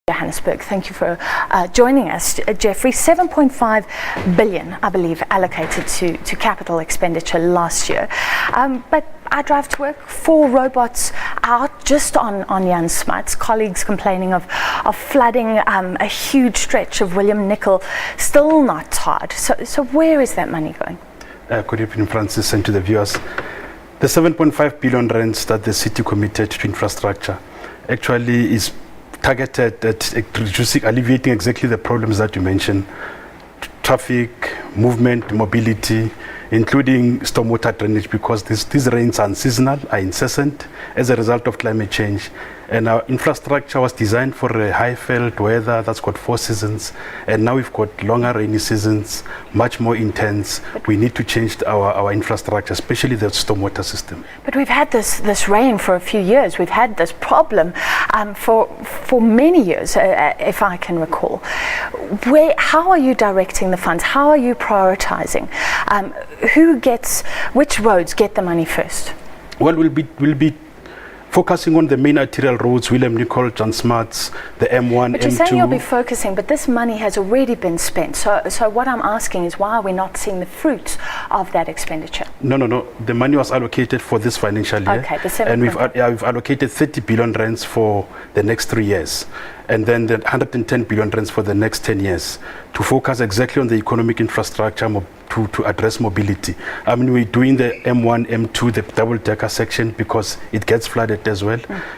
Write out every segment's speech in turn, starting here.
Johannesburg. Thank you for joining us, Geoffrey. 7.5 billion, I believe, allocated to capital expenditure last year. But I drive to work, 4 robots out just on Jan Smuts. Colleagues complaining of flooding, a huge stretch of William Nicol still not tarred. So where is that money going? Good evening, Francis, and to the viewers. The 7.5 billion rands that the city committed to infrastructure actually is targeted at alleviating exactly the problems that you mentioned: traffic, movement, mobility, including stormwater drainage, because these rains are unseasonal, are incessant as a result of climate change. And our infrastructure was designed for a high-felt weather that's got 4 seasons, and now we've got longer rainy seasons, much more intense. We need to change our infrastructure, especially the stormwater system. But we've had this rain for a few years. We've had this problem for many years, if I can recall. How are you directing the funds? How are you prioritizing? Which roads get the money first? Well, we'll be focusing on the main arterial roads: William Nicol, Jan Smuts, the M1, but you're M2. saying you'll be focusing, but this money has already been spent. So what I'm asking is, why are we not seeing the fruits of that expenditure? No. The money was allocated for this financial year. Okay, the 7. And we've allocated 30 billion rands for the next 3 years, and then the 110 billion rands for the next 10 years, to focus exactly on the economic infrastructure to address mobility. I mean, we're doing the M1, M2, the double-decker section, because it gets flooded as well.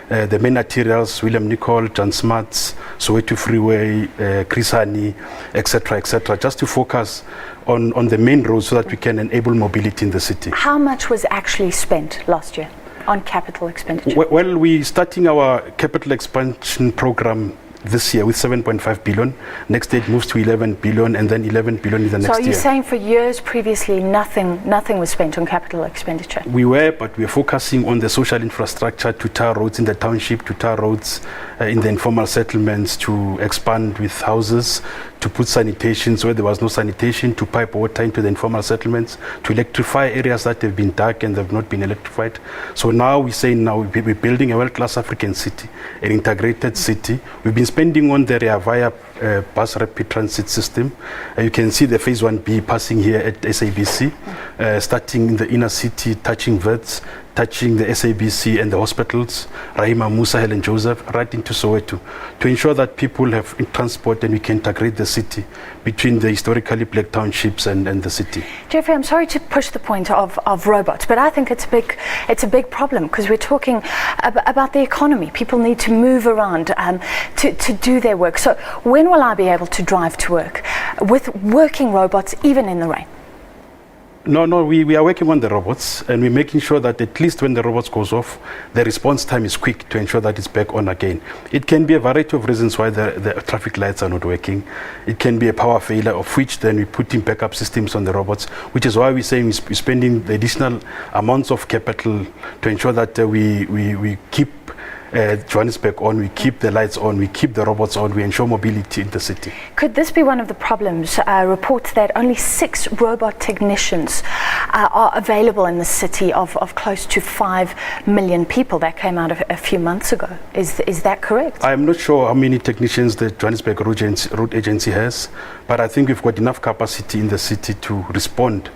The main arterials: William Nicol, Jan Smuts, Soweto Freeway, Chris Hani, etc., just to focus on the main roads so that we can enable mobility in the city. How much was actually spent last year on capital expenditure? Well, we're starting our capital expansion program this year with 7.5 billion. Next year it moves to 11 billion, and then 11 billion in the next year. So are you saying for years previously nothing was spent on capital expenditure? We were, but we're focusing on the social infrastructure, to tar roads in the township, to tar roads in the informal settlements, to expand with houses, to put sanitations where there was no sanitation, to pipe water into the informal settlements, to electrify areas that have been dark and have not been electrified. So now we're building a world-class African city, an integrated city. We've been spending on the Rea Vaya bus rapid transit system. You can see the phase 1B passing here at SABC, starting in the inner city, touching Wits, touching the SABC and the hospitals, Rahima, Musa, Helen Joseph, right into Soweto, to ensure that people have transport and we can integrate the city between the historically black townships and the city. Geoffrey, I'm sorry to push the point of robots, but I think it's a big problem, because we're talking about the economy. People need to move around to do their work. So when will I be able to drive to work with working robots, even in the rain? No, we are working on the robots, and we're making sure that at least when the robots goes off, the response time is quick to ensure that it's back on again. It can be a variety of reasons why the traffic lights are not working. It can be a power failure, of which then we put in backup systems on the robots, which is why we're saying we're spending the additional amounts of capital to ensure that we keep Johannesburg on, we keep the lights on, we keep the robots on, we ensure mobility in the city. Could this be one of the problems? Reports that only 6 robot technicians are available in the city of close to 5 million people. That came out a few months ago. Is that correct? I'm not sure how many technicians the Johannesburg Road Agency has, but I think we've got enough capacity in the city to respond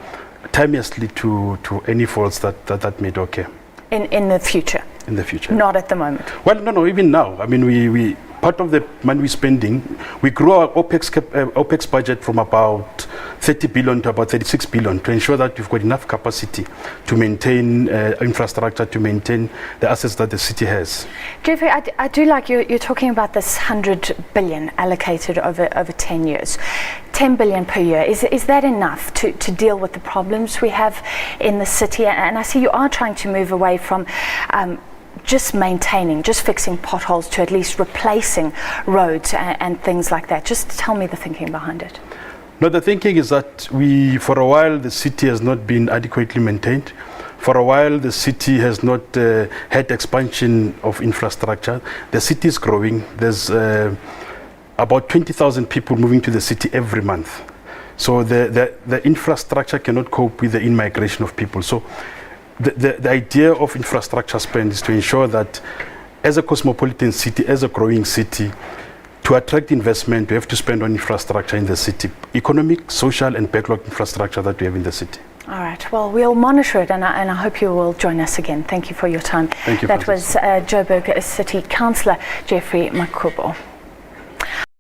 timeously to any faults that may occur. In the future? In the future. Not at the moment? Well, no, even now. I mean, we part of the money we're spending, we grew our OPEX budget from about 30 billion to about 36 billion to ensure that we've got enough capacity to maintain infrastructure, to maintain the assets that the city has. Geoffrey, I do like you're talking about this 100 billion allocated over 10 years. 10 billion per year. Is that enough to deal with the problems we have in the city? And I see you are trying to move away from just maintaining, just fixing potholes, to at least replacing roads and things like that. Just tell me the thinking behind it. No, the thinking is that for a while, the city has not been adequately maintained. For a while, the city has not had expansion of infrastructure. The city is growing. There's about 20,000 people moving to the city every month. So the infrastructure cannot cope with the in-migration of people. So the idea of infrastructure spend is to ensure that as a cosmopolitan city, as a growing city, To attract investment, we have to spend on infrastructure in the city, economic, social, and backlog infrastructure that we have in the city. All right. Well, we'll monitor it, and I hope you will join us again. Thank you for your time. Thank you. That was Joburg City Councillor Geoffrey Makhubo.